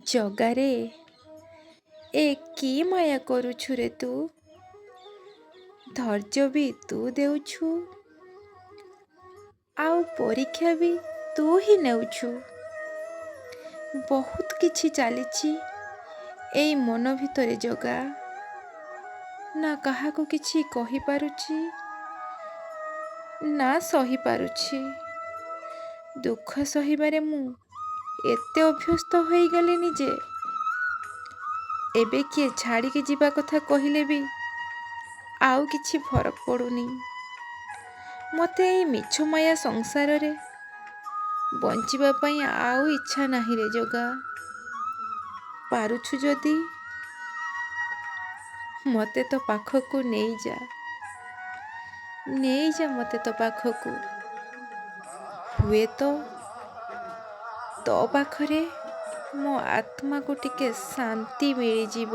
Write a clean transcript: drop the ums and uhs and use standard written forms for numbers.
ଜଗାରେ ଏ କି ମାୟା କରୁଛୁ ରେ ତୁ? ଧୈର୍ଯ୍ୟ ବି ତୁ ଦେଉଛୁ, ଆଉ ପରୀକ୍ଷା ବି ତୁ ହିଁ ନେଉଛୁ। ବହୁତ କିଛି ଚାଲିଛି ଏଇ ମନ ଭିତରେ ଜଗା। ନା କାହାକୁ କିଛି କହିପାରୁଛି, ନା ସହିପାରୁଛି। ଦୁଃଖ ସହିବାରେ ମୁଁ ଏତେ ଅଭ୍ୟସ୍ତ ହୋଇଗଲିଣି ଯେ ଏବେ କିଏ ଛାଡ଼ିକି ଯିବା କଥା କହିଲେ ବି ଆଉ କିଛି ଫରକ ପଡ଼ୁନି। ମୋତେ ଏଇ ମିଛ ମାୟା ସଂସାରରେ ବଞ୍ଚିବା ପାଇଁ ଆଉ ଇଚ୍ଛା ନାହିଁ ରେ ଜଗା। ପାରୁଛୁ ଯଦି ମୋତେ ତୋ ପାଖକୁ ନେଇଯା, ମୋତେ ତୋ ପାଖକୁ। ହୁଏତ ତୋ ପାଖରେ ମୋ ଆତ୍ମାକୁ ଟିକେ ଶାନ୍ତି ମିଳିଯିବ।